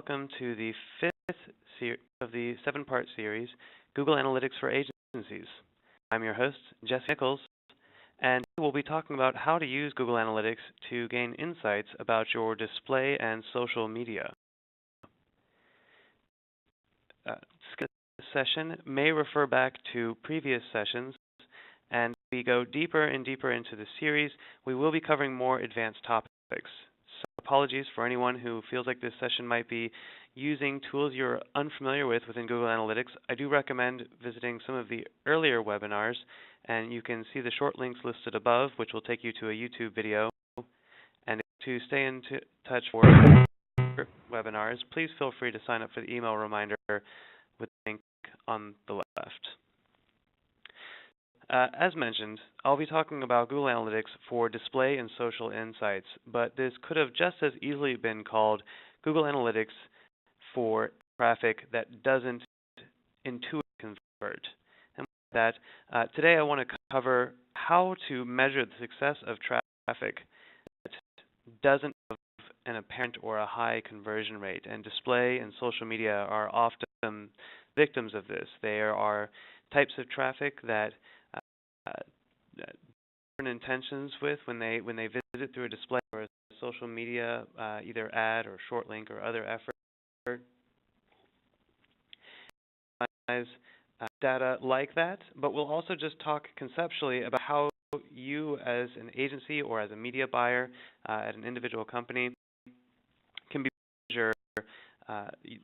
welcome to the fifth of the seven-part series, Google Analytics for Agencies. I'm your host, Jesse Nichols, and we'll be talking about how to use Google Analytics to gain insights about your display and social media. This session may refer back to previous sessions, and as we go deeper and deeper into the series, we will be covering more advanced topics. So apologies for anyone who feels like this session might be using tools you're unfamiliar with within Google Analytics. I do recommend visiting some of the earlier webinars, and you can see the short links listed above, which will take you to a YouTube video. And to stay in touch for webinars, please feel free to sign up for the email reminder with the link on the left. As mentioned, I'll be talking about Google Analytics for display and social insights, but this could have just as easily been called Google Analytics for traffic that doesn't intuitively convert. And with that, today I want to cover how to measure the success of traffic that doesn't have an apparent or a high conversion rate. And display and social media are often victims of this. There are types of traffic that different intentions with when they visit through a display or a social media, either ad or short link or other effort. Data like that, but we'll also just talk conceptually about how you as an agency or as a media buyer at an individual company can measure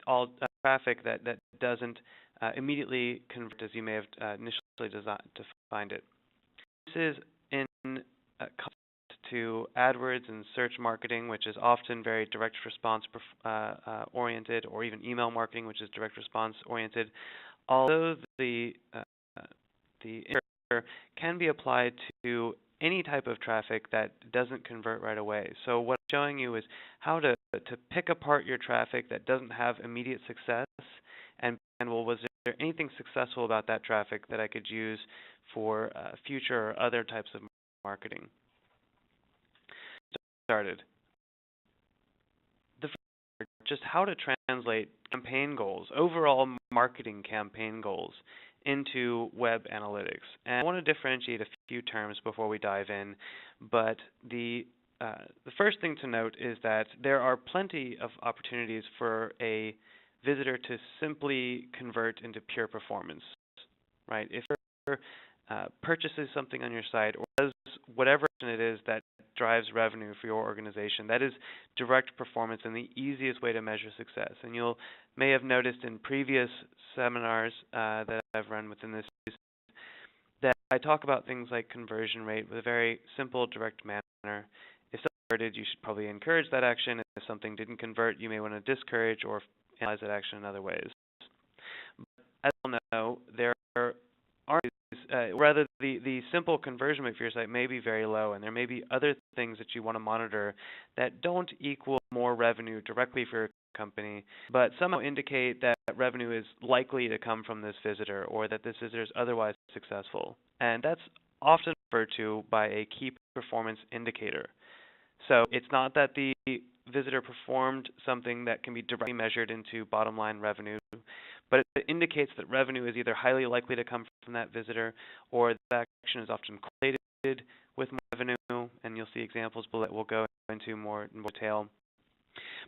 all traffic that doesn't immediately convert as you may have initially defined it. This is in contrast to AdWords and search marketing, which is often very direct response oriented, or even email marketing, which is direct response oriented. Although the can be applied to any type of traffic that doesn't convert right away. So what I'm showing you is how to pick apart your traffic that doesn't have immediate success, and well, was there anything successful about that traffic that I could use for future or other types of marketing. Started. Just how to translate campaign goals, overall marketing campaign goals, into web analytics. And I want to differentiate a few terms before we dive in, but the first thing to note is that there are plenty of opportunities for a visitor to simply convert into pure performance, right? If you're purchases something on your site or does whatever it is that drives revenue for your organization, that is direct performance and the easiest way to measure success. And you may have noticed in previous seminars that I've run within this that I talk about things like conversion rate with a very simple, direct manner. If something converted, you should probably encourage that action. If something didn't convert, you may want to discourage or analyze that action in other ways. But as you all know, there are rather the simple conversion rate for your site may be very low, and there may be other things that you want to monitor that don't equal more revenue directly for your company, but somehow indicate that revenue is likely to come from this visitor or that this visitor is otherwise successful. And that's often referred to by a key performance indicator. So it's not that the visitor performed something that can be directly measured into bottom line revenue, but it indicates that revenue is either highly likely to come from that visitor or that action is often correlated with more revenue, and you'll see examples below that we'll go into more detail.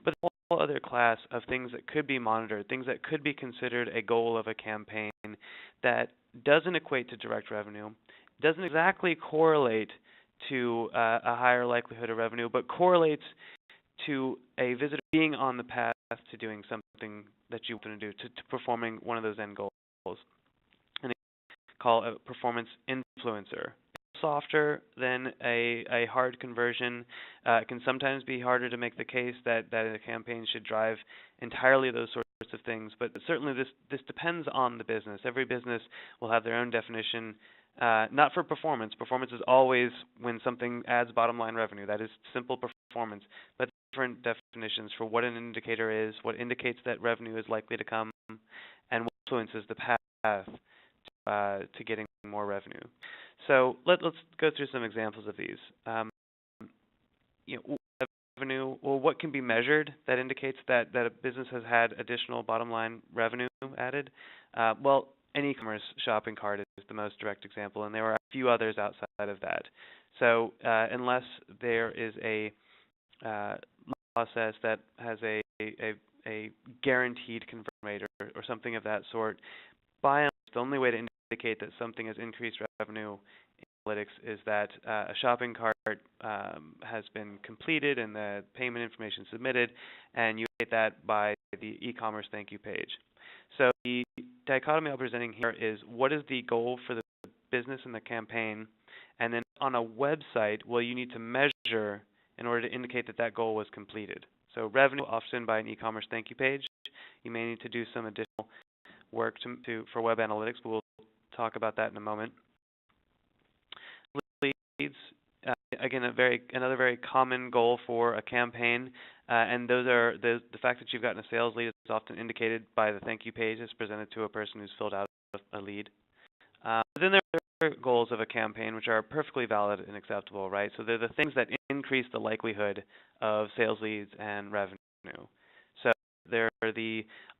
But there's a whole other class of things that could be monitored, things that could be considered a goal of a campaign that doesn't equate to direct revenue, doesn't exactly correlate to a higher likelihood of revenue, but correlates to a visitor being on the path to doing something that you want to do, to performing one of those end goals. And they call a performance influencer. It's softer than a hard conversion. It can sometimes be harder to make the case that a campaign should drive entirely those sorts of things, but certainly this depends on the business. Every business will have their own definition. Not for performance. Performance is always when something adds bottom line revenue. That is simple performance. But different definitions for what an indicator is, what indicates that revenue is likely to come, and what influences the path to getting more revenue. So let's go through some examples of these. revenue, well, what can be measured that indicates that a business has had additional bottom line revenue added? Well, an e-commerce shopping cart is the most direct example, and there are a few others outside of that. So unless there is a process that has a guaranteed conversion rate or something of that sort, by and large, the only way to indicate that something has increased revenue in analytics is that a shopping cart has been completed and the payment information submitted, and you get that by the e-commerce thank you page. So the dichotomy I'm presenting here is what is the goal for the business and the campaign, and then on a website, will you need to measure in order to indicate that that goal was completed. So revenue, often by an e-commerce thank you page. You may need to do some additional work for web analytics, but we'll talk about that in a moment. Leads, again, another very common goal for a campaign, and those are the fact that you've gotten a sales lead is often indicated by the thank you page that's presented to a person who's filled out a lead. Then there are goals of a campaign which are perfectly valid and acceptable, right? So they're the things that increase the likelihood of sales leads and revenue. So there are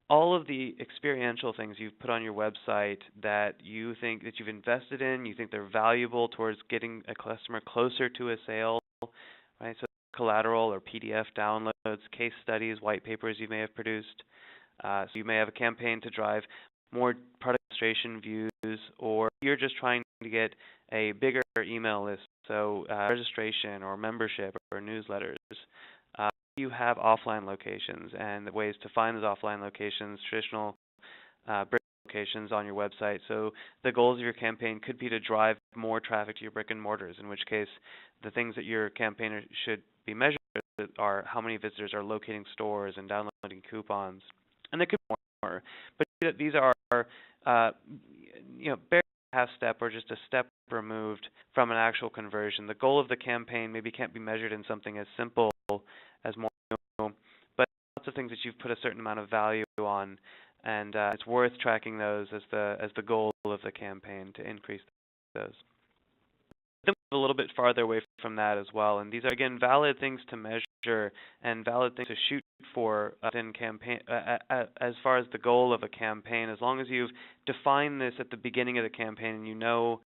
all of the experiential things you've put on your website that you think that you've invested in, you think they're valuable towards getting a customer closer to a sale, right? So collateral or PDF downloads, case studies, white papers you may have produced. So you may have a campaign to drive more product illustration views, or you're just trying to get a bigger email list, so registration or membership or newsletters. You have offline locations and the ways to find those offline locations, traditional brick locations on your website. So the goals of your campaign could be to drive more traffic to your brick and mortars, in which case the things that your campaigner should be measured are how many visitors are locating stores and downloading coupons. And there could be more, but these are barely a half step or just a step removed from an actual conversion. The goal of the campaign maybe can't be measured in something as simple as more, but lots of things that you've put a certain amount of value on, and it's worth tracking those as the goal of the campaign to increase those. Then we move a little bit farther away from that as well, and these are again valid things to measure and valid things to shoot for in campaign as far as the goal of a campaign. As long as you've defined this at the beginning of the campaign, and you know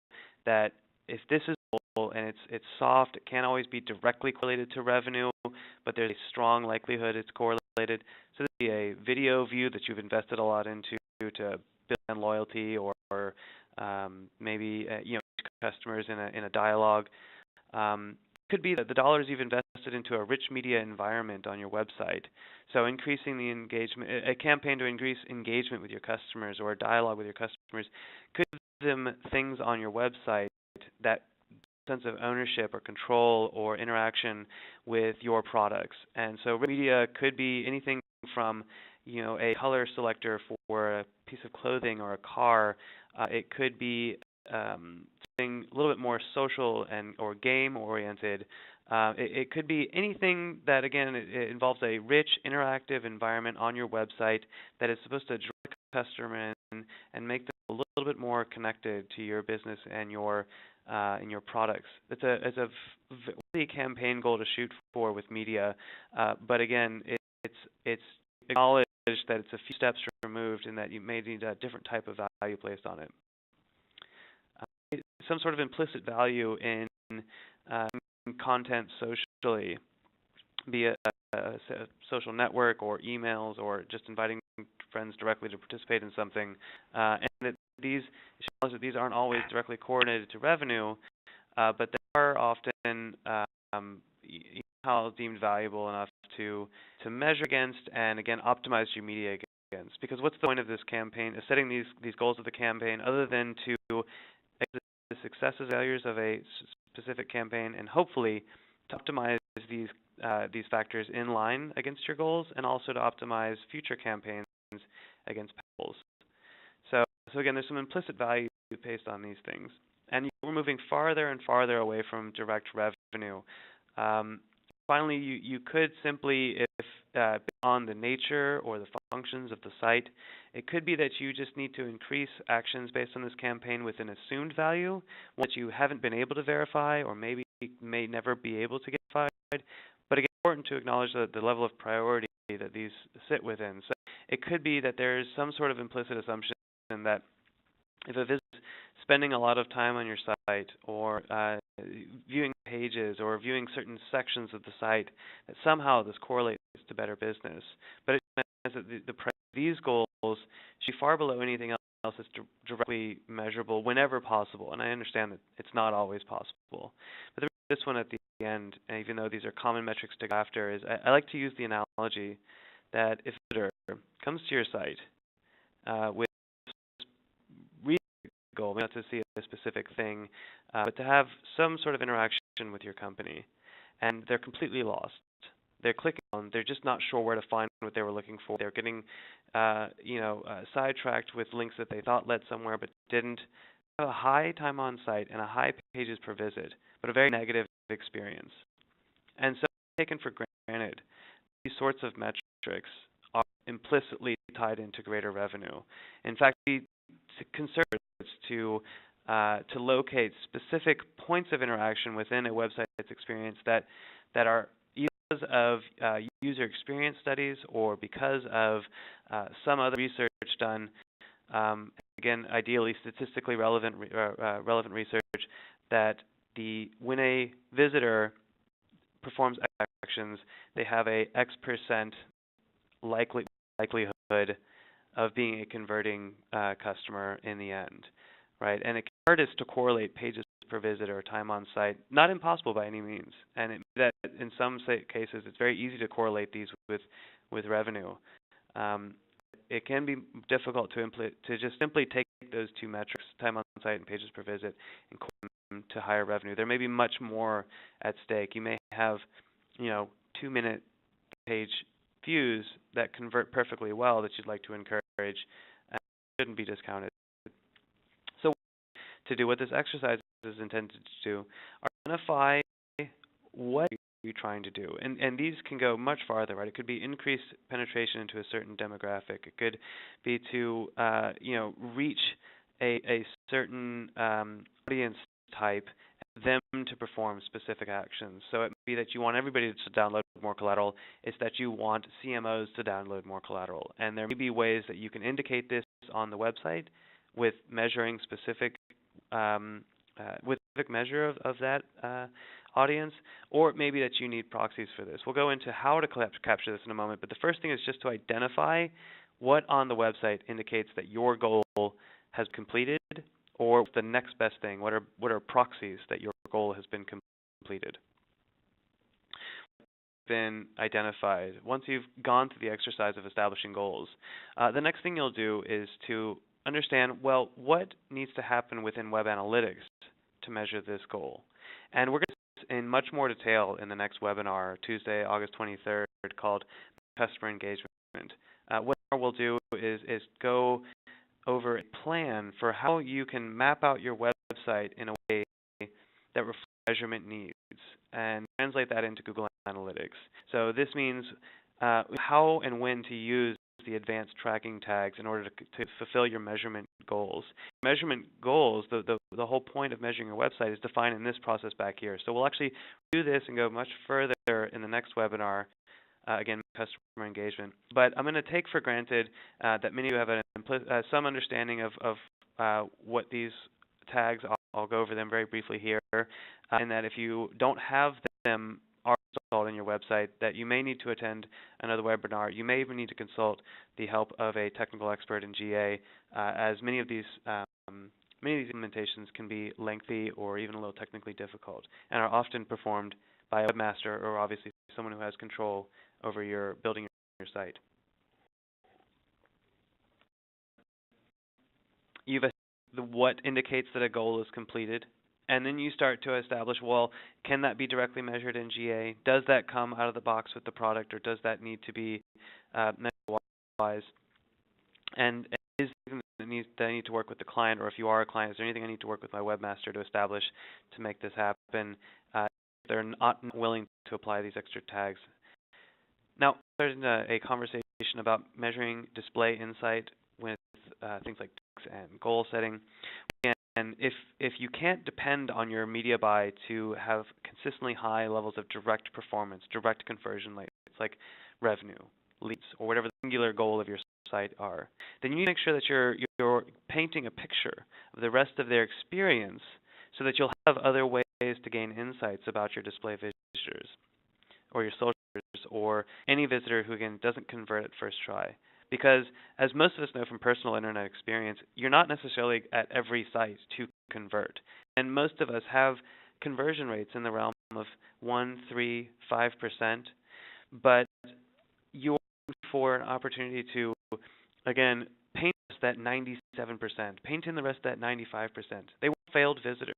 that if this is goal and it's soft, it can't always be directly correlated to revenue, but there's a strong likelihood it's correlated. So this would be a video view that you've invested a lot into to build on loyalty, or maybe customers in a dialogue. Could be that the dollars you've invested into a rich media environment on your website. So increasing the engagement, a campaign to increase engagement with your customers or a dialogue with your customers could give them things on your website that sense of ownership or control or interaction with your products. And so media could be anything from a color selector for a piece of clothing or a car. It could be something a little bit more social or game oriented. It could be anything that, again, it involves a rich interactive environment on your website that is supposed to draw the customer in and make them a little bit more connected to your business and your products. It's a really campaign goal to shoot for with media, but again, it's acknowledged that it's a few steps removed and that you may need a different type of value placed on it. Some sort of implicit value in content socially, be it a social network or emails or just inviting friends directly to participate in something, and that these aren't always directly coordinated to revenue, but they are often deemed valuable enough to measure against and again optimize your media against. Because what's the point of this campaign, is setting these goals of the campaign, other than to the successes and failures of a specific campaign, and hopefully to optimize these factors in line against your goals, and also to optimize future campaigns against goals. So again, there's some implicit value based on these things, and we're moving farther and farther away from direct revenue. Finally, you could simply, if on the nature or the functions of the site, it could be that you just need to increase actions based on this campaign with an assumed value, one that you haven't been able to verify or maybe may never be able to get verified, But again, it's important to acknowledge the level of priority that these sit within. So it could be that there's some sort of implicit assumption that if a visitor is spending a lot of time on your site, or viewing pages, or viewing certain sections of the site, that somehow this correlates to better business. But it means that these goals should be far below anything else that's directly measurable whenever possible. And I understand that it's not always possible. But this one at the end, and even though these are common metrics to go after, is I like to use the analogy that if a visitor comes to your site with goal, not to see a specific thing, but to have some sort of interaction with your company, and they're completely lost. They're clicking on, they're just not sure where to find what they were looking for. They're getting, sidetracked with links that they thought led somewhere but didn't. Have a high time on site and a high pages per visit, but a very negative experience. And so, taken for granted, these sorts of metrics are implicitly tied into greater revenue. In fact, we conserve to locate specific points of interaction within a website's experience that are because of user experience studies, or because of some other research done, again, ideally statistically relevant research, that when a visitor performs actions, they have a X% likelihood of being a converting customer in the end, right? And it's hardest to correlate pages per visit or time on site. Not impossible by any means, and that in some cases it's very easy to correlate these with revenue. It can be difficult to just simply take those two metrics, time on site and pages per visit, and correlate them to higher revenue. There may be much more at stake. You may have, 2-minute page views that convert perfectly well that you'd like to encourage, and shouldn't be discounted. So what this exercise is intended to do, identify what you're trying to do. And these can go much farther, right? It could be increased penetration into a certain demographic. It could be to reach a certain audience type, them to perform specific actions. So it may be that you want everybody to download more collateral. It's that you want CMOs to download more collateral. And there may be ways that you can indicate this on the website with measuring specific measure of that audience, or it may be that you need proxies for this. We'll go into how to capture this in a moment, but the first thing is just to identify what on the website indicates that your goal has completed, or the next best thing. What are proxies that your goal has been completed? Been identified. Once you've gone through the exercise of establishing goals, the next thing you'll do is to understand, well, what needs to happen within Web Analytics to measure this goal. And we're going to do this in much more detail in the next webinar, Tuesday, August 23rd, called Customer Engagement. What we'll do is go over a plan for how you can map out your website in a way that reflects measurement needs and translate that into Google Analytics. So this means how and when to use the advanced tracking tags in order to fulfill your measurement goals. Measurement goals, the whole point of measuring your website is defined in this process back here. So we'll actually do this and go much further in the next webinar, again, customer engagement. But I'm going to take for granted that many of you have some understanding of what these tags are. I'll go over them very briefly here, and that if you don't have them installed in your website, that you may need to attend another webinar. You may even need to consult the help of a technical expert in GA, as many of these implementations can be lengthy or even a little technically difficult, and are often performed by a webmaster, or obviously someone who has control over building your site. You've what indicates that a goal is completed, and then you start to establish, well, can that be directly measured in GA? Does that come out of the box with the product, or does that need to be measured-wise? And is there anything that I need to work with the client, or if you are a client, is there anything I need to work with my webmaster to establish to make this happen if they're not willing to apply these extra tags? Now, there's a conversation about measuring display insight with things like text and goal setting. And if you can't depend on your media buy to have consistently high levels of direct performance, direct conversion rates, like revenue, leads, or whatever the singular goal of your site are, then you need to make sure that you're painting a picture of the rest of their experience so that you'll have other ways to gain insights about your display visitors or your social visitors or any visitor who again doesn't convert at first try. Because as most of us know from personal internet experience, you're not necessarily at every site to convert. And most of us have conversion rates in the realm of 1, 3, 5%, but you're looking for an opportunity to, again, paint that 97%, paint in the rest of that 95%. They weren't failed visitors.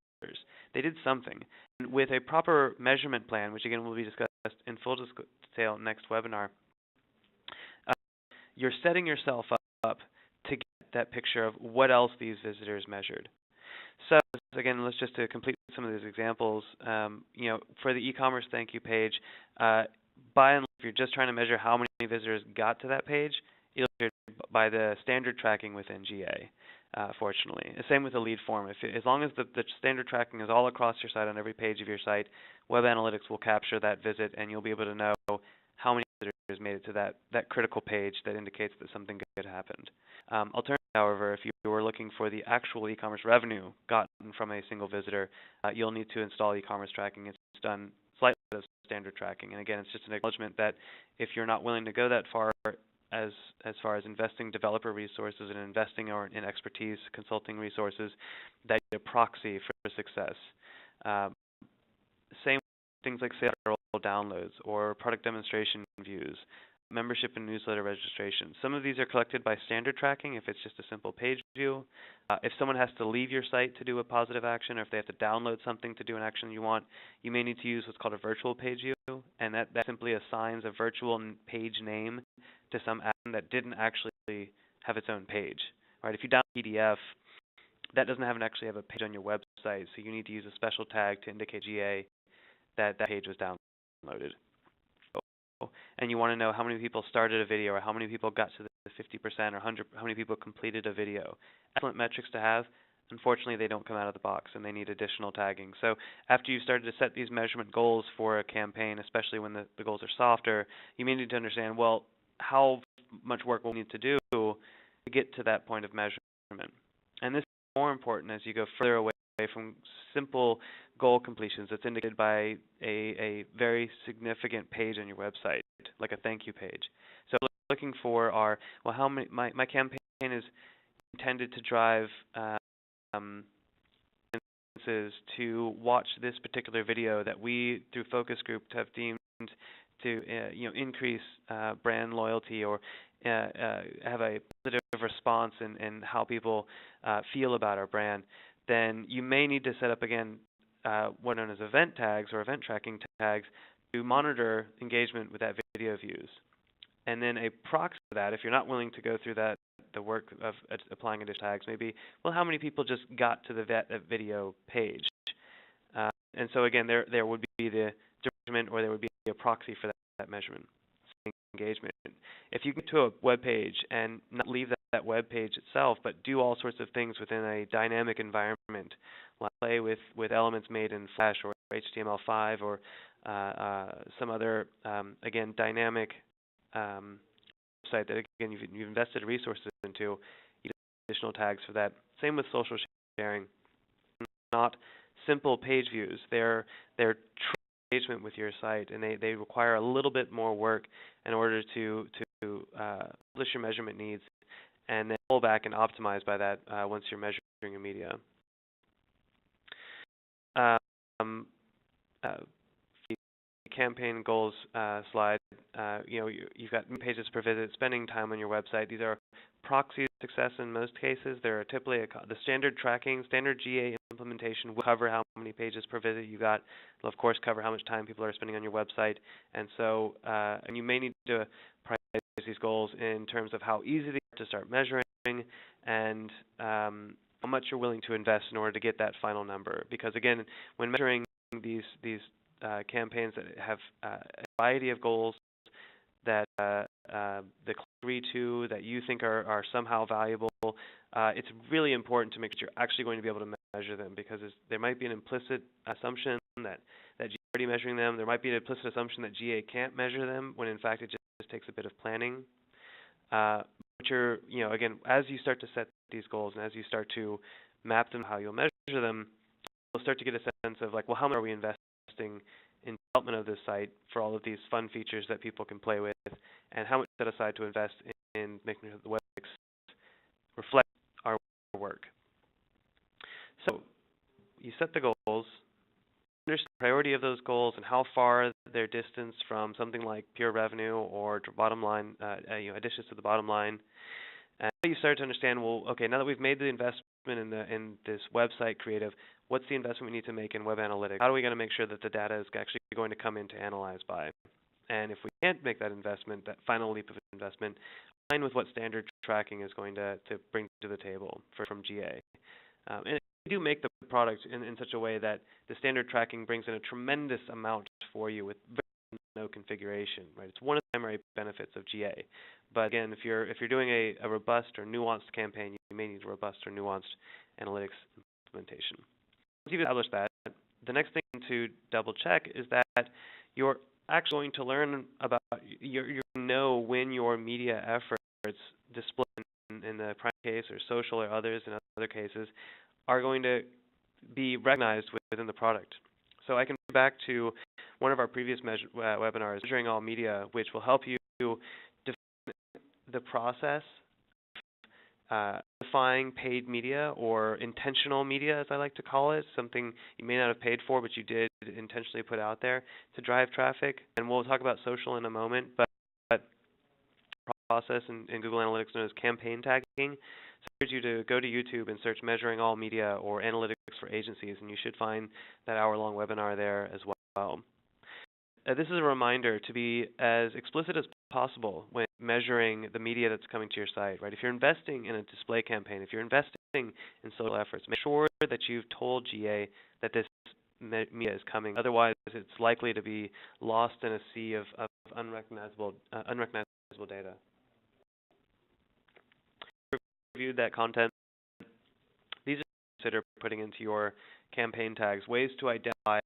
They did something. And with a proper measurement plan, which again will be discussed in full detail next webinar, you're setting yourself up to get that picture of what else these visitors measured. So again, let's just to complete some of these examples. For the e-commerce thank you page, by and large, if you're just trying to measure how many visitors got to that page, you'll measure by the standard tracking within GA. Fortunately, the same with the lead form. As long as the standard tracking is all across your site on every page of your site, Web Analytics will capture that visit, and you'll be able to know how many visitors made it to that critical page that indicates that something good happened. Alternatively, however, if you were looking for the actual e-commerce revenue gotten from a single visitor, you'll need to install e-commerce tracking. It's done slightly as standard tracking, and again, it's just an acknowledgement that if you're not willing to go that far as far as investing developer resources and investing in expertise, consulting resources, that you need a proxy for success. Same with things like sales downloads or product demonstration views, membership and newsletter registration. Some of these are collected by standard tracking if it's just a simple page view. If someone has to leave your site to do a positive action, or if they have to download something to do an action you want, you may need to use what's called a virtual page view, and that simply assigns a virtual page name to some action that didn't actually have its own page. Right? If you download a PDF, that doesn't actually have a page on your website, so you need to use a special tag to indicate GA that page was downloaded. And you want to know how many people started a video, or how many people got to the 50%, or how many people completed a video. Excellent metrics to have. Unfortunately, they don't come out of the box, and they need additional tagging. So after you've started to set these measurement goals for a campaign, especially when the goals are softer, you may need to understand, well, how much work will we need to do to get to that point of measurement. And this is more important as you go further away from simple goal completions that's indicated by a very significant page on your website, like a thank you page. So what we're looking for are, well, how many, my campaign is intended to drive to watch this particular video that we, through focus group, have deemed to increase brand loyalty or have a positive response in how people feel about our brand. Then you may need to set up, again, what are known as event tags or event tracking tags to monitor engagement with that video views. And then a proxy for that, if you're not willing to go through the work of applying additional tags, maybe, well, how many people just got to the video page? And so again, there would be the measurement, or there would be a proxy for that measurement, engagement. If you get to a web page and not leave that web page itself, but do all sorts of things within a dynamic environment, like play with elements made in Flash or HTML5 or some other, again, dynamic site that, again, you've invested resources into, you need additional tags for that. Same with social sharing. Not simple page views. They're engagement with your site, and they require a little bit more work in order to publish your measurement needs, and then pull back and optimize by that once you're measuring your media. Campaign goals slide. You've got new pages per visit, spending time on your website. These are proxies of success in most cases. They're typically the standard tracking, standard GA implementation will cover how many pages per visit you got. It'll of course cover how much time people are spending on your website, and so and you may need to prioritize these goals in terms of how easy they are to start measuring and how much you're willing to invest in order to get that final number. Because again, when measuring these campaigns that have a variety of goals that the agree to that you think are somehow valuable, it's really important to make sure you're actually going to be able to measure them, because there might be an implicit assumption that GA is already measuring them. There might be an implicit assumption that GA can't measure them, when in fact it just takes a bit of planning. But again, as you start to set these goals and as you start to map them, how you'll measure them, you'll start to get a sense of like, well, how much are we investing in development of this site for all of these fun features that people can play with, and how much set aside to invest in making sure the web reflect our work. So you set the goals, understand the priority of those goals and how far they're distanced from something like pure revenue or bottom line, additions to the bottom line. And you start to understand, well, okay, now that we've made the investment in this website creative, what's the investment we need to make in web analytics? How are we going to make sure that the data is actually going to come in to analyze by? And if we can't make that investment, that final leap of investment, align with what standard tracking is going to bring to the table from GA. And we do make the product in such a way that the standard tracking brings in a tremendous amount for you with very no configuration, right? It's one of the primary benefits of GA. But again, if you're doing a robust or nuanced campaign, you may need robust or nuanced analytics implementation. Once you've established that, the next thing to double check is that you're actually going to learn about, you're going to know when your media efforts displayed in the prime case or social or others in other cases are going to be recognized within the product. So I can go back to one of our previous webinars, Measuring All Media, which will help you define the process defining paid media, or intentional media, as I like to call it, something you may not have paid for, but you did intentionally put out there to drive traffic. And we'll talk about social in a moment, but process in Google Analytics known as campaign tagging. So I urge you to go to YouTube and search Measuring All Media or Analytics for Agencies, and you should find that hour-long webinar there as well. This is a reminder to be as explicit as possible when measuring the media that's coming to your site, right? If you're investing in a display campaign, if you're investing in social efforts, make sure that you've told GA that this media is coming. Otherwise, it's likely to be lost in a sea of unrecognizable data. Reviewed that content. These are consider putting into your campaign tags ways to identify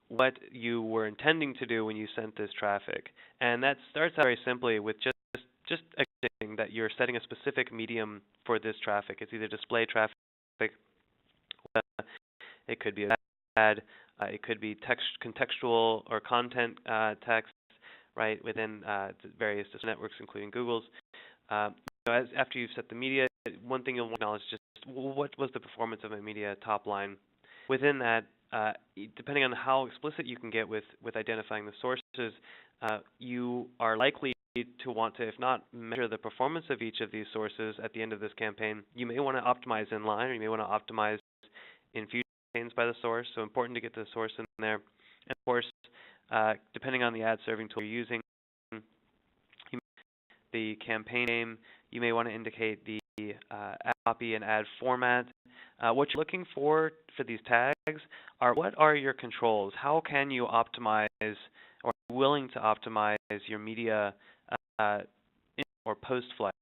what you were intending to do when you sent this traffic, and that starts out very simply with just accepting that you're setting a specific medium for this traffic. It's either display traffic, it could be an ad, it could be contextual or content text, right, within various networks, including Google's. After you've set the media, one thing you'll want to acknowledge is just what was the performance of my media top line. Within that, depending on how explicit you can get with identifying the sources, you are likely to want to, if not measure the performance of each of these sources at the end of this campaign, you may want to optimize in line, or you may want to optimize in future campaigns by the source. So important to get the source in there. And of course, depending on the ad serving tool you're using, the campaign name, you may want to indicate the ad copy and ad format. What you're looking for these tags are, what are your controls? How can you optimize or are willing to optimize your media or post-flight?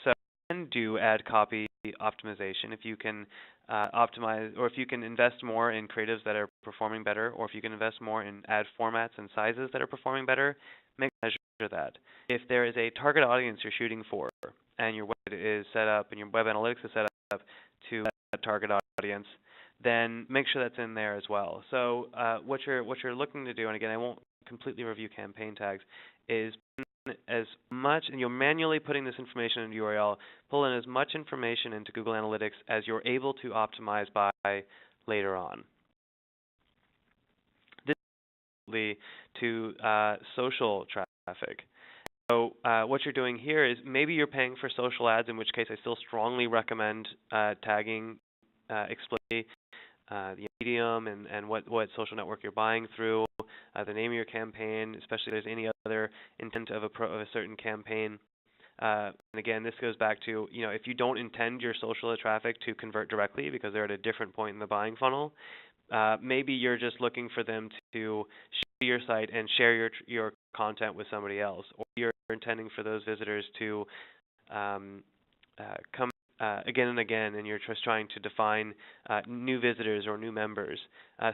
So you can do ad copy optimization if you can optimize, or if you can invest more in creatives that are performing better, or if you can invest more in ad formats and sizes that are performing better, make a measure that. If there is a target audience you're shooting for, and your website is set up and your web analytics is set up to that target audience, then make sure that's in there as well. So what you're looking to do, and again, I won't completely review campaign tags, is as much, and you're manually putting this information in the URL, pull in as much information into Google Analytics as you're able to optimize by later on. This leads to social traffic. So what you're doing here is, maybe you're paying for social ads, in which case I still strongly recommend tagging explicitly the medium and what social network you're buying through, the name of your campaign, especially if there's any other intent of a certain campaign. And again, this goes back to, if you don't intend your social traffic to convert directly because they're at a different point in the buying funnel, maybe you're just looking for them to share your site and share your content with somebody else, or you're intending for those visitors to come again and again, and you're just trying to define new visitors or new members.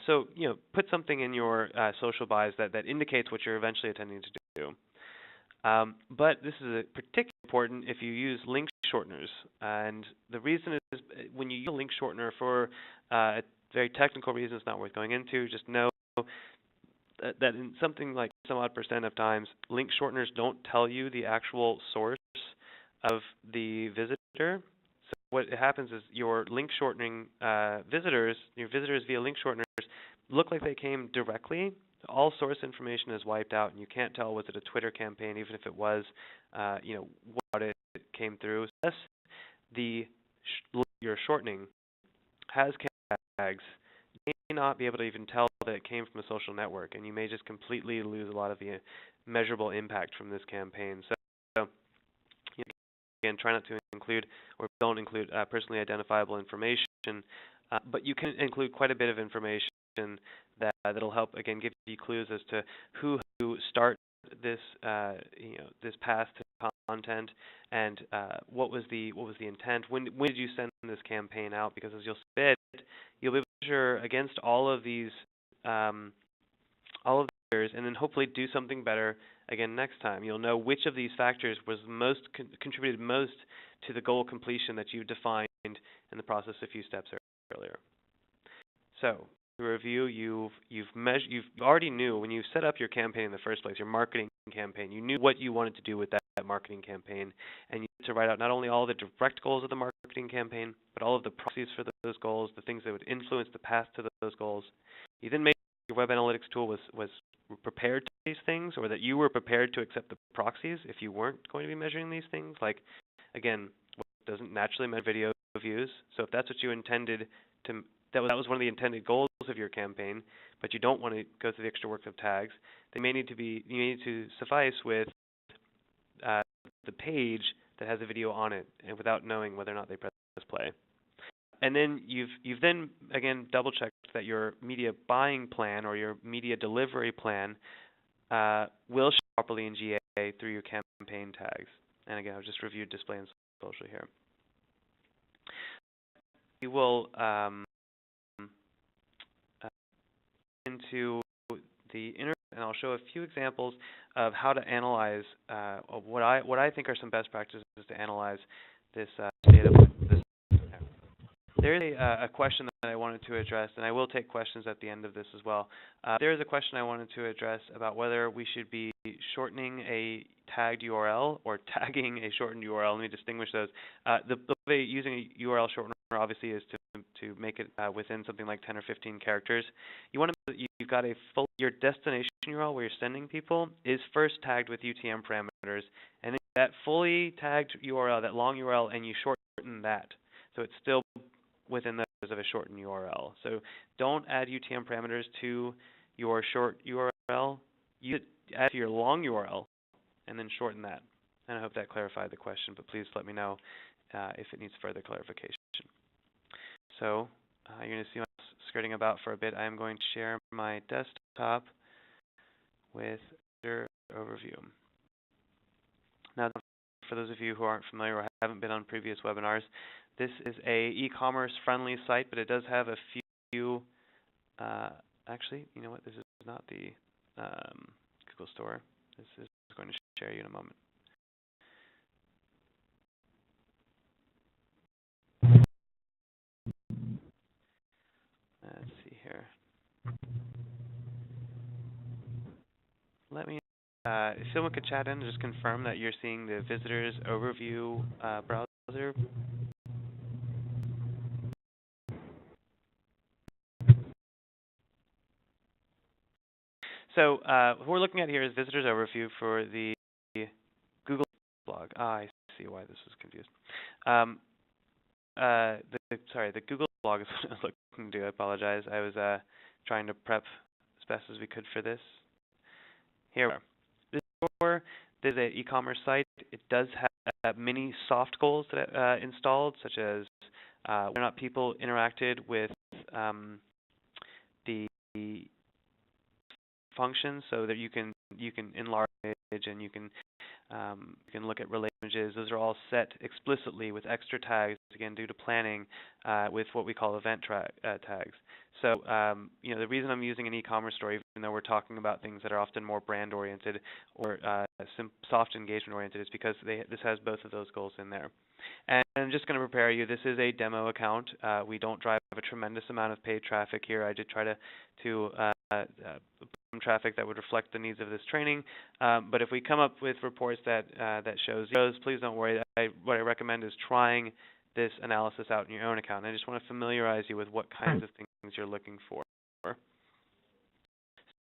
So, put something in your social bios that indicates what you're eventually intending to do. But this is particularly important if you use link shorteners. And the reason is when you use a link shortener for a very technical reason, it's not worth going into, just know that in something like some odd % of times, link shorteners don't tell you the actual source of the visitor. So what happens is your link shortening visitors, your visitors via link shorteners, look like they came directly. All source information is wiped out, and you can't tell was it a Twitter campaign, even if it was, what it came through. So unless your shortening has tags, you may not be able to even tell that it came from a social network, and you may just completely lose a lot of the measurable impact from this campaign. So again, try not to include or don't include personally identifiable information, but you can include quite a bit of information that'll help, again, give you clues as to who start this this path to content, and what was the intent. When did you send this campaign out? Because as you'll see, you'll be able to measure against all of these factors, and then hopefully do something better again next time. You'll know which of these factors was contributed most to the goal completion that you defined in the process a few steps earlier. So to review, you already knew when you set up your campaign in the first place, your marketing campaign, you knew what you wanted to do with that marketing campaign, and you had to write out not only all the direct goals of the marketing campaign, but all of the proxies for those goals, the things that would influence the path to those goals. You then made your web analytics tool was prepared to these things, or that you were prepared to accept the proxies if you weren't going to be measuring these things. Like, again, doesn't naturally measure video views, so if that's what you intended to, that was one of the intended goals of your campaign, but you don't want to go through the extra work of tags, you may need to suffice with the page that has a video on it, and without knowing whether or not they press play. And then you've then again double checked that your media buying plan or your media delivery plan will show properly in GA through your campaign tags. And again, I've just reviewed display and social here. We will into the internet, and I'll show a few examples of how to analyze what I think are some best practices to analyze this data. There is a question that I wanted to address, and I will take questions at the end of this as well. There is a question I wanted to address about whether we should be shortening a tagged URL or tagging a shortened URL. Let me distinguish those. The way using a URL shortener obviously is to make it within something like 10 or 15 characters. You want to know that you've got your destination URL where you're sending people is first tagged with UTM parameters, and then that fully tagged URL, that long URL, and you shorten that. So it's still within those of a shortened URL. So don't add UTM parameters to your short URL. You add to your long URL and then shorten that. And I hope that clarified the question, but please let me know if it needs further clarification. So you're going to see us skirting about for a bit. I am going to share my desktop with their overview. Now, for those of you who aren't familiar or haven't been on previous webinars, this is a e-commerce friendly site, but it does have a few, actually, you know what, this is not the Google Store. This is going to share you in a moment. Let's see here. Let me, if someone could chat in and just confirm that you're seeing the visitors overview browser. So what we're looking at here is visitors overview for the Google blog. I see why this is confused. The Google blog is what I was looking to do. I apologize. I was trying to prep as best as we could for this. Here we are. This is an e-commerce site. It does have many soft goals that installed, such as whether or not people interacted with the functions, so that you can enlarge and you can You can look at related images. Those are all set explicitly with extra tags, again, due to planning with what we call event tags. So, the reason I'm using an e-commerce store, even though we're talking about things that are often more brand-oriented or soft engagement-oriented, is because this has both of those goals in there. And I'm just going to prepare you. This is a demo account. We don't drive a tremendous amount of paid traffic here. I did try to some traffic that would reflect the needs of this training. But if we come up with reports that show zeros, please don't worry. What I recommend is trying this analysis out in your own account. I just want to familiarize you with what kinds of things you're looking for.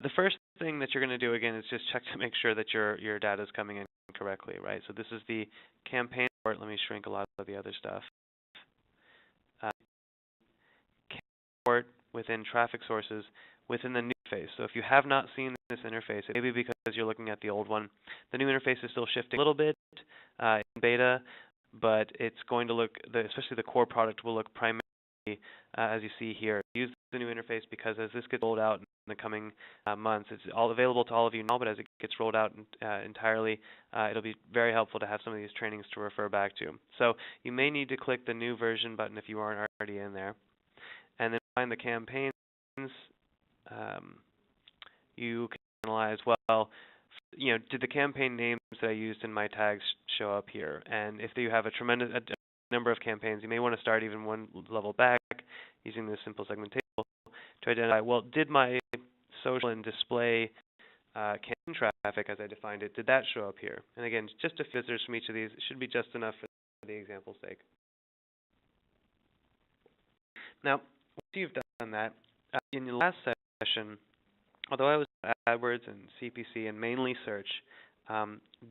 The first thing that you're going to do, again, is just check to make sure that your data is coming in correctly, right? So this is the campaign report. Let me shrink a lot of the other stuff. Report within traffic sources within the new interface. So if you have not seen this interface, it may be because you're looking at the old one. The new interface is still shifting a little bit in beta, but it's going to look, especially the core product will look primarily as you see here. Use the new interface because as this gets rolled out in the coming months, it's all available to all of you now, but as it gets rolled out entirely, it'll be very helpful to have some of these trainings to refer back to. So you may need to click the new version button if you aren't already in there. And then find the campaigns. You can analyze, well, did the campaign names that I used in my tags show up here? And if you have a tremendous number of campaigns, you may want to start even one level back using this simple segmentation to identify, well, did my social and display campaign traffic, as I defined it, did that show up here? And again, just a visitors from each of these, it should be just enough for the example's sake. Now, once you've done that, in the last session, although I was AdWords and CPC and mainly search,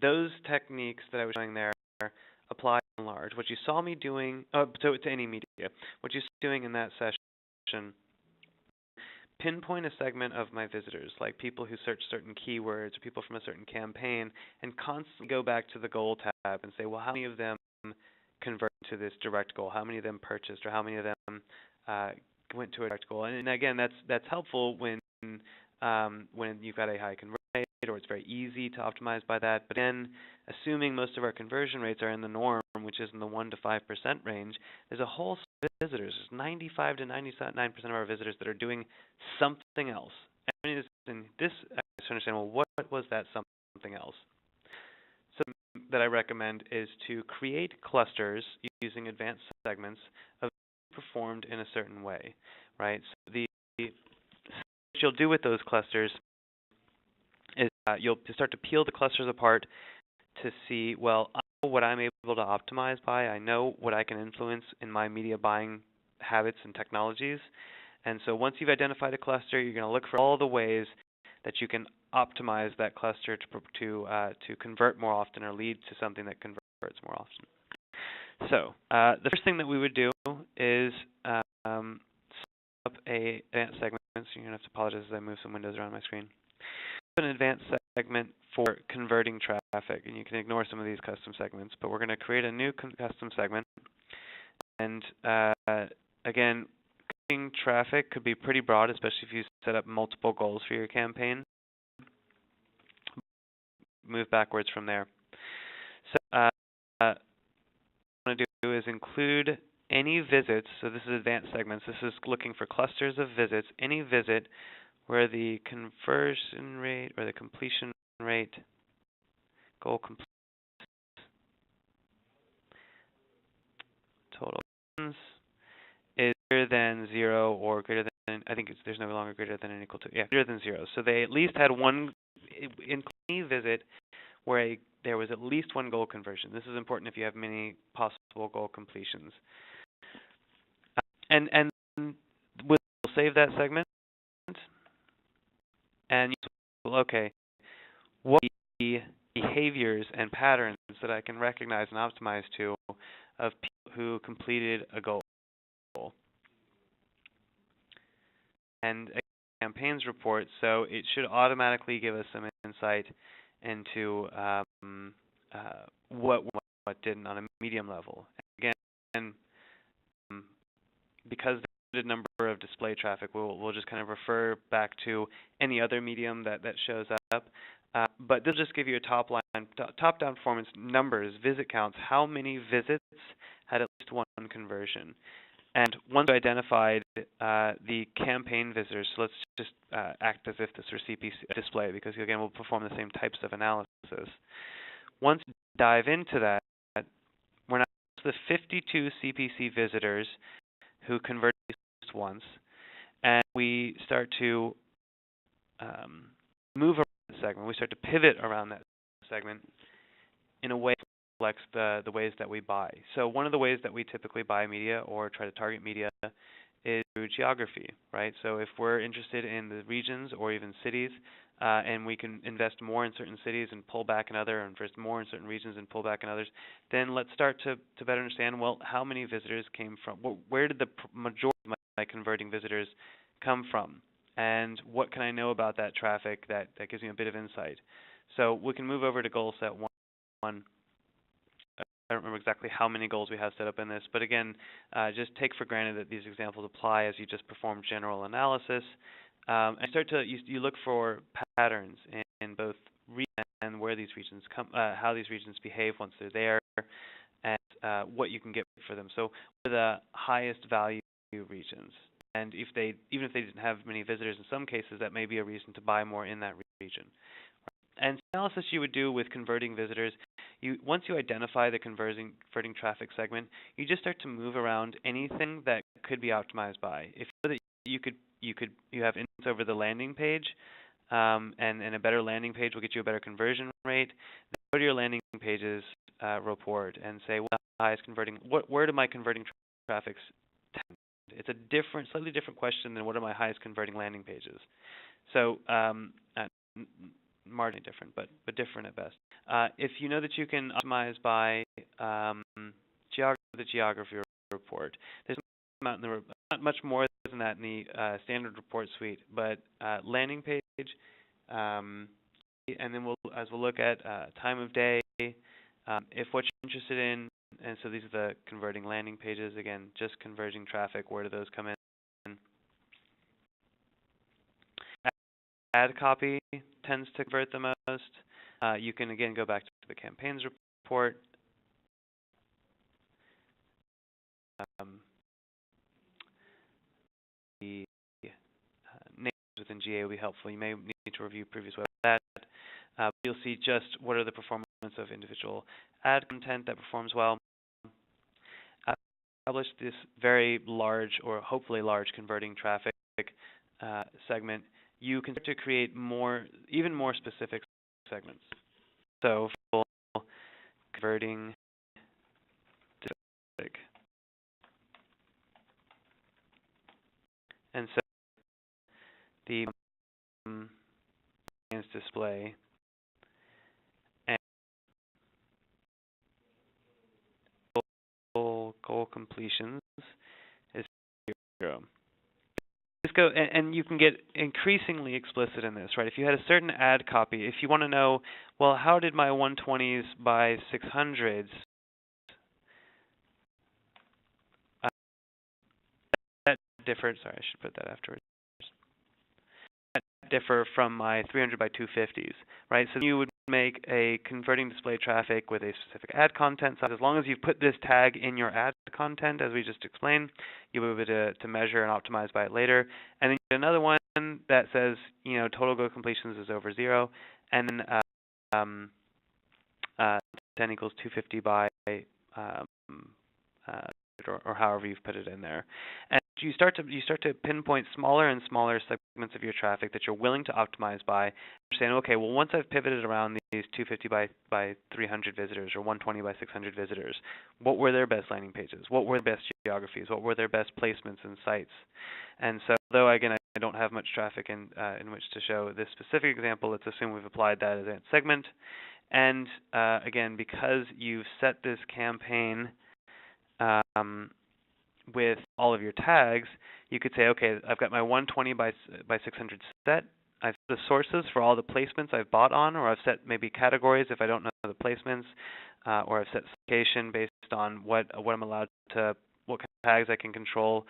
those techniques that I was showing there apply in large. What you saw me doing, to any media, what you saw me doing in that session, pinpoint a segment of my visitors, like people who search certain keywords or people from a certain campaign, and constantly go back to the goal tab and say, well, how many of them convert to this direct goal? How many of them purchased, or how many of them went to a direct goal? And again, that's helpful when you've got a high conversion rate or it's very easy to optimize by that. But then, assuming most of our conversion rates are in the norm, which is in the 1 to 5% range, there's a whole set of visitors. There's 95 to 99% of our visitors that are doing something else. And in this, I just understand, well, what was that something else? So that I recommend is to create clusters using advanced segments of performed in a certain way, right? So what you'll do with those clusters is you'll start to peel the clusters apart to see, well, I know what I'm able to optimize by. I know what I can influence in my media buying habits and technologies. And so once you've identified a cluster, you're going to look for all the ways that you can optimize that cluster to convert more often or lead to something that converts more often. So the first thing that we would do is set up an advanced segment. So you're going to have to apologize as I move some windows around my screen. An advanced segment for converting traffic, and you can ignore some of these custom segments, but we're going to create a new custom segment. And again, converting traffic could be pretty broad, especially if you set up multiple goals for your campaign. Move backwards from there. So what I want to do is include any visits. So this is advanced segments. This is looking for clusters of visits. Any visit where the conversion rate or the completion rate, goal completion, total is greater than 0 or greater than, I think there's no longer greater than or equal to, greater than 0. So they at least had one in any visit where there was at least one goal conversion. This is important if you have many possible goal completions. And we'll save that segment. And okay, what are the behaviors and patterns that I can recognize and optimize to of people who completed a goal? And a campaigns report, so it should automatically give us some insight into what did on a medium level. Again, because the number of display traffic, we'll just kind of refer back to any other medium that shows up. But this will just give you a top-down performance numbers, visit counts, how many visits had at least one conversion. And once we identified the campaign visitors, so let's just act as if this were CPC display, because again, we'll perform the same types of analysis. Once we dive into that, we're now the 52 CPC visitors who converted at least once, and we start to move around the segment. We start to pivot around that segment in a way that reflects the ways that we buy. So one of the ways that we typically buy media or try to target media is through geography, right? So if we're interested in the regions or even cities, and we can invest more in certain cities and pull back in other, and invest more in certain regions and pull back in others, then let's start to better understand, well, how many visitors came from, where did the majority of my converting visitors come from? And what can I know about that traffic that gives me a bit of insight? So we can move over to goal set 1. I don't remember exactly how many goals we have set up in this, but again, just take for granted that these examples apply as you just perform general analysis. And start to you look for patterns in both regions and where these regions come, how these regions behave once they're there, and what you can get for them. So what are the highest value regions? And even if they didn't have many visitors, in some cases that may be a reason to buy more in that region. And analysis you would do with converting visitors, once you identify the converting traffic segment, you just start to move around anything that could be optimized by. If you know that you have inputs over the landing page, and a better landing page will get you a better conversion rate, then go to your landing pages report and say, well, highest converting, where do my converting traffics tend? It's a slightly different question than what are my highest converting landing pages. So marginally different, but different at best. If you know that you can optimize by geography report, there's not much more than that in the standard report suite, but landing page, and then we'll look at time of day, if what you're interested in. And so these are the converting landing pages. Again, just converging traffic. Where do those come in? Ad copy tends to convert the most. You can again go back to the campaigns report. The names within GA will be helpful. You may need to review previous web ad. You'll see just what are the performance of individual ad content that performs well. Publish this very large, or hopefully large, converting traffic segment. You can start to create even more specific segments. So for converting traffic, and so the display and goal completions is 0. Just go, and you can get increasingly explicit in this, right? If you had a certain ad copy, if you want to know, well, how did my 120s by 600s that differ? Sorry, I should put that afterwards. That differ from my 300 by 250s, right? So you would make a converting display traffic with a specific ad content size. As long as you put this tag in your ad content, as we just explained, you'll be able to measure and optimize by it later. And then you get another one that says, total goal completions is over 0, and then 10 equals 250 by or however you've put it in there. And you start to pinpoint smaller and smaller segments of your traffic that you're willing to optimize by. You're saying, okay, well, once I've pivoted around these 250 by 300 visitors or 120 by 600 visitors, what were their best landing pages? What were their best geographies? What were their best placements and sites? And so, though again I don't have much traffic in which to show this specific example, let's assume we've applied that as a segment. And again, because you've set this campaign with all of your tags, you could say, okay, I've got my 120 by 600 set. I've set the sources for all the placements I've bought on, or I've set maybe categories if I don't know the placements, or I've set location based on what I'm allowed to, what tags I can control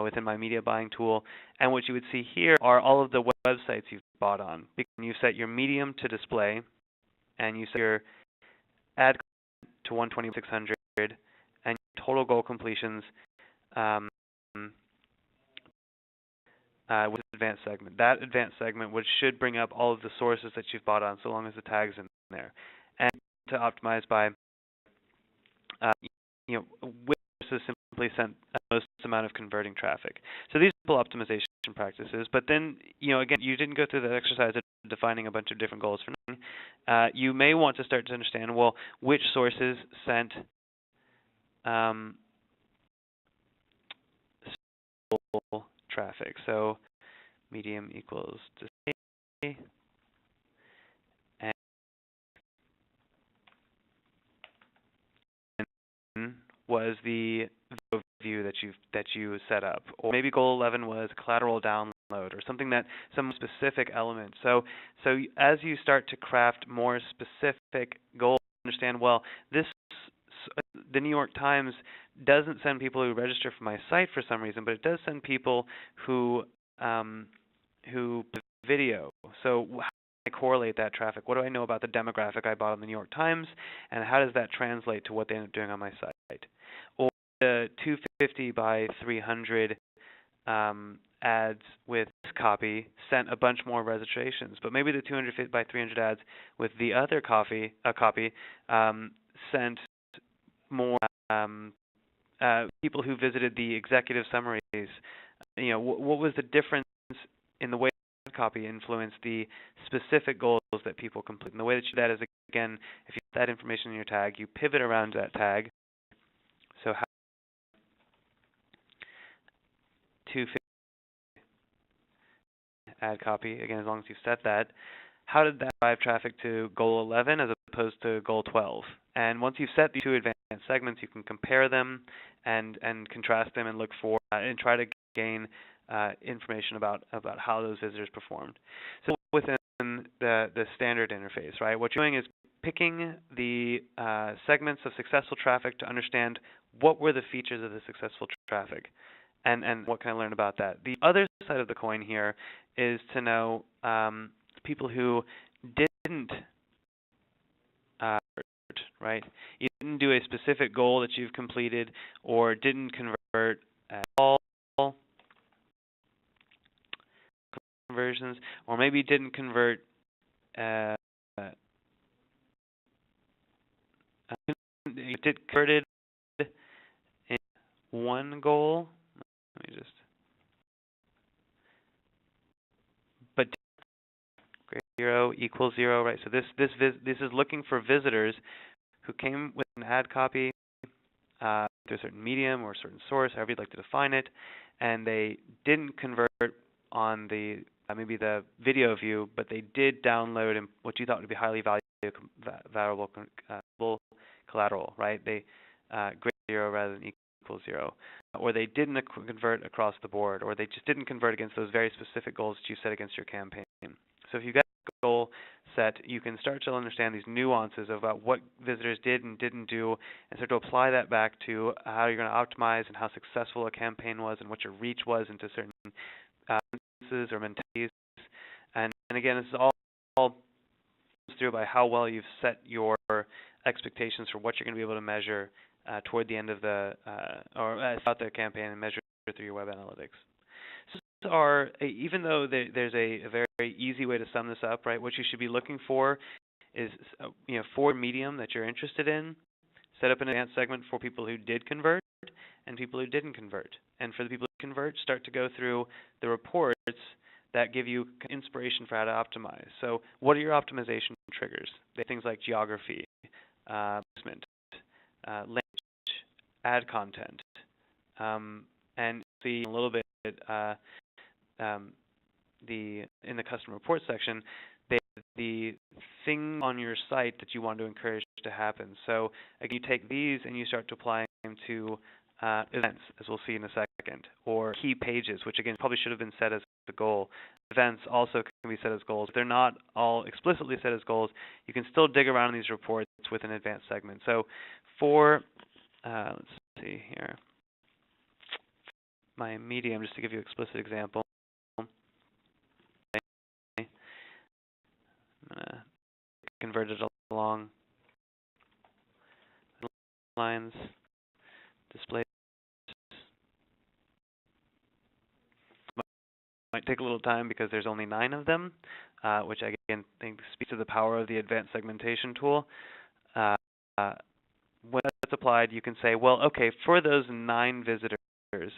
within my media buying tool. And what you would see here are all of the websites you've bought on. You set your medium to display, and you set your ad to 120/600, and your total goal completions with advanced segment. That advanced segment should bring up all of the sources that you've bought on, so long as the tag's in there. And to optimize by, which sources simply sent the most amount of converting traffic. So these are simple optimization practices. But then, again, you didn't go through the exercise of defining a bunch of different goals for nothing. You may want to start to understand, well, which sources sent traffic. So medium equals display, and was the view that you set up, or maybe goal 11 was collateral download, or some specific element. So as you start to craft more specific goals, understand, well, the New York Times doesn't send people who register for my site for some reason, but it does send people who video. So how do I correlate that traffic? What do I know about the demographic I bought on the New York Times, and how does that translate to what they end up doing on my site? Or the 250 by 300 ads with this copy sent a bunch more registrations, but maybe the 250 by 300 ads with the other copy sent more people who visited the executive summaries. What was the difference in the way that copy influenced the specific goals that people complete? And the way that you do that is, again, if you put that information in your tag, you pivot around that tag. So how 250 ad copy, again, as long as you've set that, how did that drive traffic to goal 11 as opposed to goal 12? And once you've set these two advanced segments, you can compare them and contrast them and look for and try to gain information about how those visitors performed. So within the standard interface, right, what you're doing is picking the segments of successful traffic to understand what were the features of the successful traffic, and what can I learn about that. The other side of the coin here is to know people who didn't right? You didn't do a specific goal that you've completed, or didn't convert at all conversions, or maybe didn't convert converted in one goal. Let me just, but 0 equals 0, right? So this is looking for visitors who came with an ad copy through a certain medium or a certain source, however you'd like to define it, and they didn't convert on the maybe the video view, but they did download what you thought would be highly valuable collateral, right? They greater 0 rather than equals 0, or they didn't convert across the board, or they just didn't convert against those very specific goals that you set against your campaign. So if you've got a goal set, you can start to understand these nuances about what visitors did and didn't do, and start to apply that back to how you're going to optimize and how successful a campaign was and what your reach was into certain audiences or mentalities. And again, this is all comes through by how well you've set your expectations for what you're going to be able to measure toward the end of the or throughout the campaign, and measure through your web analytics. So even though there's a very easy way to sum this up, right? What you should be looking for is, for medium that you're interested in, set up an advanced segment for people who did convert and people who didn't convert. And for the people who convert, start to go through the reports that give you inspiration for how to optimize. So what are your optimization triggers? Things like geography, placement, language, ad content, and see a little bit in the customer report section, the thing on your site that you want to encourage to happen. So again, you take these and you start to apply them to events, as we'll see in a second, or key pages, which again probably should have been set as the goal. Events also can be set as goals. If they're not all explicitly set as goals, you can still dig around in these reports with an advanced segment. So for let's see here. my medium, just to give you an explicit example. I'm going to convert it along lines, display. Might take a little time because there's only 9 of them, which I again think speaks to the power of the advanced segmentation tool. When that's applied, you can say, well, okay, for those 9 visitors,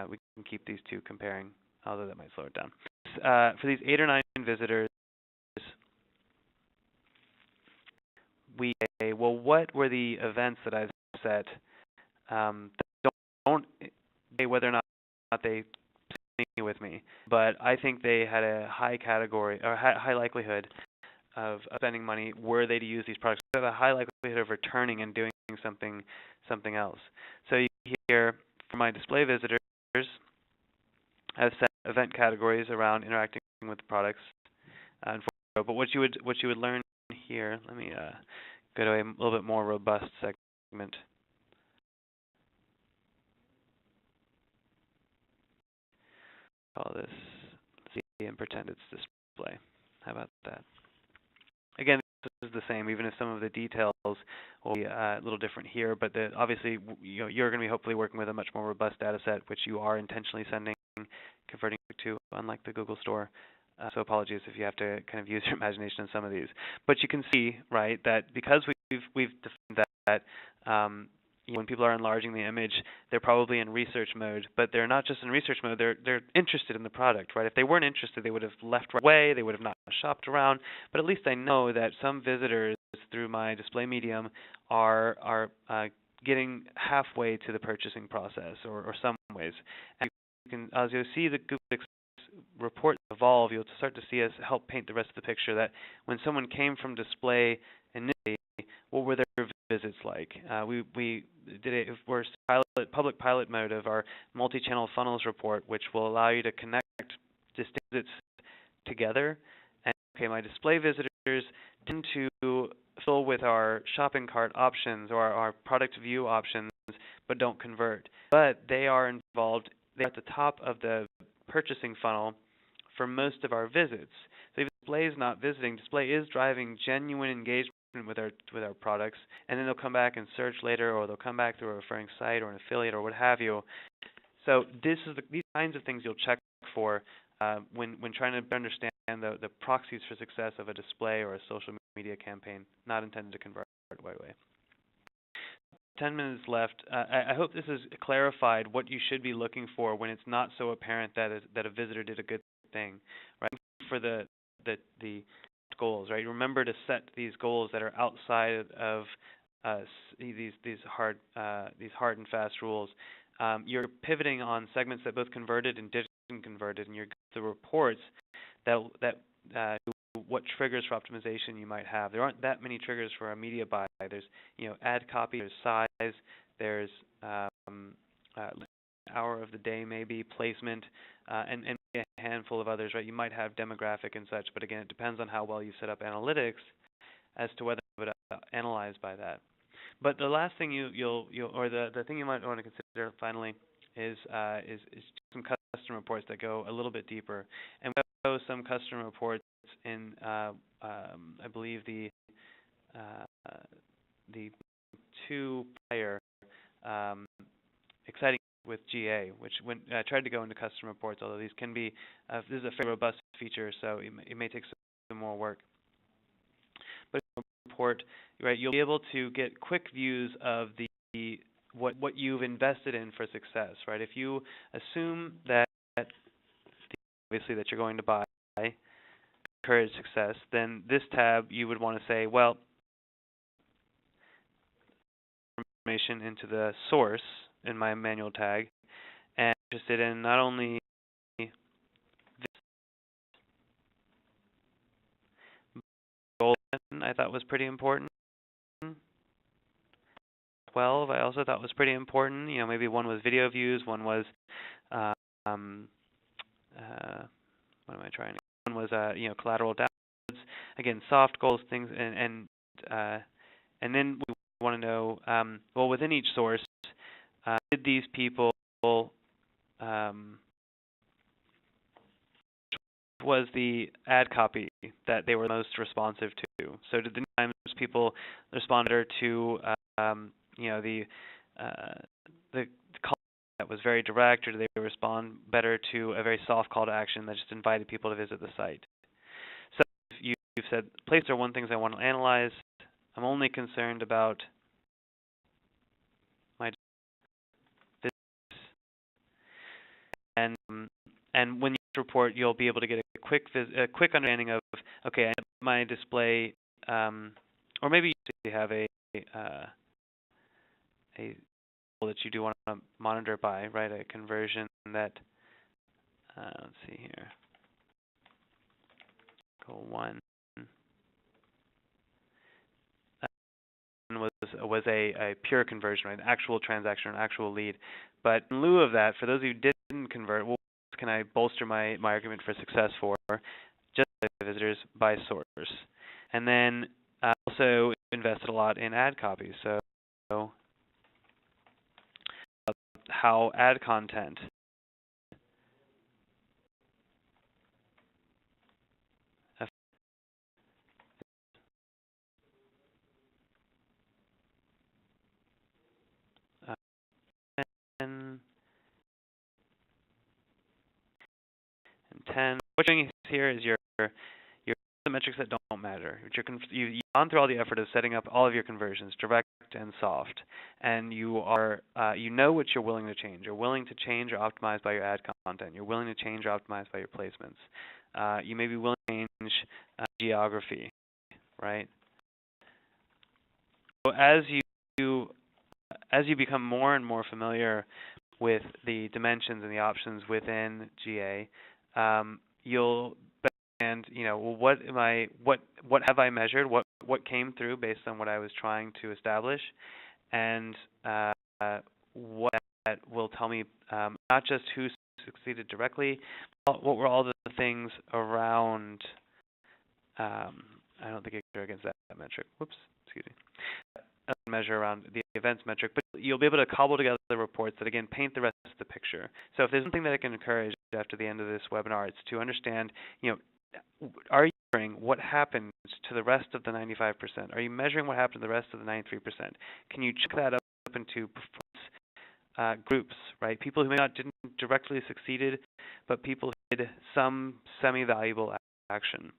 we can keep these two comparing, although that might slow it down. For these 8 or 9 visitors, we say, well, what were the events that I've set that don't say whether or not they stay with me, but I think they had a high category or high likelihood of spending money were they to use these products. They have a high likelihood of returning and doing something else. So here, for my display visitors, I've set event categories around interacting with the products. But what you would learn here, let me go to a little bit more robust segment. Call this C and pretend it's display. How about that? Again, this is the same, even if some of the details will be a little different here. But obviously, you're going to be hopefully working with a much more robust data set, which you are intentionally converting to, unlike the Google Store. So apologies if you have to kind of use your imagination in some of these. But you can see, right, that because we've defined that when people are enlarging the image, they're probably in research mode. But they're not just in research mode; they're interested in the product, right? If they weren't interested, they would have left right away. They would have not shopped around. But at least I know that some visitors through my display medium are getting halfway to the purchasing process, or some ways. And you can, as you'll see the Google report evolve, you'll start to see us help paint the rest of the picture that when someone came from display initially, what were their visits like? We're public pilot mode of our multi-channel funnels report, which will allow you to connect distinct visits together. And okay, my display visitors tend to fill with our shopping cart options or our product view options, but don't convert. But they are involved. They're at the top of the purchasing funnel for most of our visits. So if display is not visiting, display is driving genuine engagement with our products, and then they'll come back and search later, or they'll come back through a referring site or an affiliate or what have you. So these kinds of things you'll check for when trying to understand the proxies for success of a display or a social media campaign, not intended to convert right away. 10 minutes left. I hope this has clarified what you should be looking for when it's not so apparent that a visitor did a good thing, right? For the goals, right? Remember to set these goals that are outside of these hard and fast rules. You're pivoting on segments that both converted and didn't converted, and the reports that what triggers for optimization you might have. There aren't that many triggers for a media buy. There's ad copy, there's size, there's hour of the day maybe, placement, and a handful of others, right? You might have demographic and such, but again, it depends on how well you set up analytics as to whether it would analyze by that. But the last thing the thing you might want to consider finally is some customer reports that go a little bit deeper. And we have some customer reports in I believe the 2 prior exciting with GA, which when I tried to go into customer reports, although these can be this is a very robust feature, so it may take some more work. But report, right, you'll be able to get quick views of what you've invested in for success, right? If you assume that obviously that you're going to buy encourage success, then this tab you would want to say, well, information into the source in my manual tag, and I'm interested in not only goal I thought was pretty important. 12 I also thought was pretty important. Maybe one was video views, one was what am I trying to? One was collateral downloads. Again, soft goals, things, and then we want to know well, within each source, did these people was the ad copy that they were most responsive to. So did the New Times people respond better to the call that was very direct, or did they respond better to a very soft call to action that just invited people to visit the site? So you've said places are one things I want to analyze. I'm only concerned about my visits, and when you report, you'll be able to get a quick understanding of, okay, my display, or maybe you have a that you do want to monitor by, right? A conversion that, let's see here, goal 1 was a pure conversion, right? An actual transaction, an actual lead. But in lieu of that, for those who didn't convert, what can I bolster my argument for success for? Just visitors by source. And then I also invested a lot in ad copy. So how ad content and 10. What you're doing here is you're the metrics that don't matter. You've gone through all the effort of setting up all of your conversions, direct and soft, and you are you know what you're willing to change. You're willing to change or optimize by your ad content. You're willing to change or optimize by your placements. You may be willing to change geography, right? So as you become more and more familiar with the dimensions and the options within GA, you'll understand, well, what have I measured? What came through based on what I was trying to establish, and what that will tell me not just who succeeded directly, but what were all the things around. I don't think it could go against that metric. Whoops, excuse me. Measure around the events metric, but you'll be able to cobble together the reports that, again, paint the rest of the picture. So if there's something that I can encourage after the end of this webinar, it's to understand, are you measuring what happens to the rest of the 95%? Are you measuring what happened to the rest of the 93%? Can you check that up into performance groups, right? People who didn't directly succeeded, but people who did some semi-valuable action.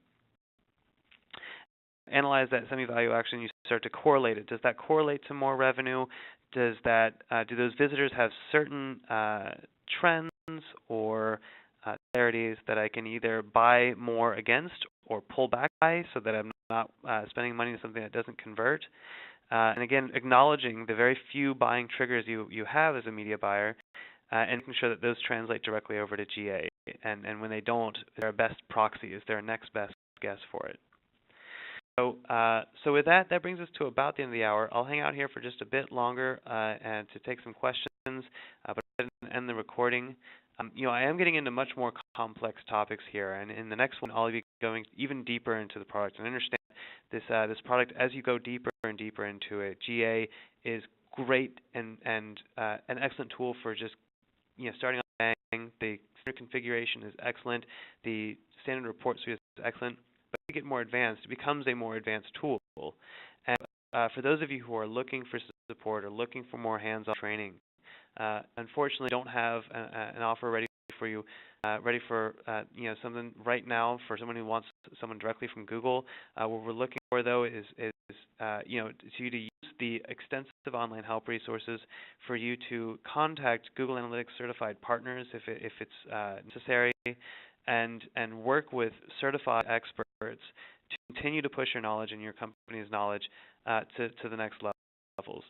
Analyze that semi-value action, you start to correlate it. Does that correlate to more revenue? Does that do those visitors have certain trends or similarities that I can either buy more against or pull back by, so that I'm not spending money on something that doesn't convert? And again, acknowledging the very few buying triggers you have as a media buyer, and making sure that those translate directly over to GA. And when they don't, their best proxy is their next best guess for it. So with that brings us to about the end of the hour. I'll hang out here for just a bit longer and to take some questions, but I'll end the recording. I am getting into much more complex topics here, and in the next one, I'll be going even deeper into the product and understand this product as you go deeper and deeper into it. GA is great and an excellent tool for just starting off bang. The standard configuration is excellent. The standard report suite is excellent. But as you get more advanced, it becomes a more advanced tool. And for those of you who are looking for support or looking for more hands-on training, unfortunately don't have an offer ready for you, ready for something right now for someone who wants someone directly from Google. What we're looking for, though, is you to use the extensive online help resources for you to contact Google Analytics certified partners if it's necessary, and work with certified experts to continue to push your knowledge and your company's knowledge to the next levels.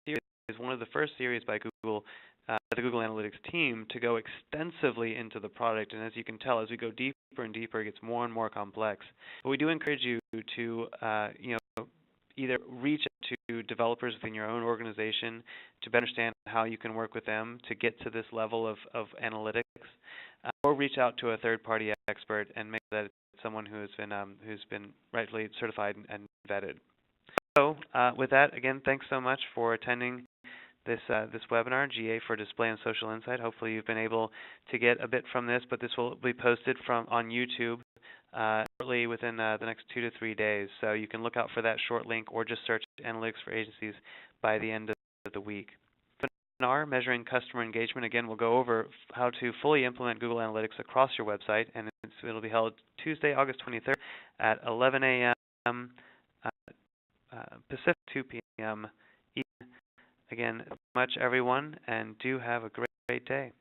This is one of the first series by Google, the Google Analytics team, to go extensively into the product. And as you can tell, as we go deeper and deeper, it gets more and more complex. But we do encourage you to either reach out to developers within your own organization to better understand how you can work with them to get to this level of analytics, or reach out to a third-party expert and make sure that it's someone who's been rightfully certified and vetted. So with that, again, thanks so much for attending this webinar, GA for Display and Social Insight. Hopefully you've been able to get a bit from this, but this will be posted on YouTube shortly within the next 2 to 3 days. So you can look out for that short link or just search Analytics for Agencies by the end of the week. Webinar, Measuring Customer Engagement, again, we'll go over how to fully implement Google Analytics across your website, and it'll be held Tuesday, August 23rd at 11 a.m. Pacific, 2 p.m. Eastern. Again, much everyone, and do have a great day.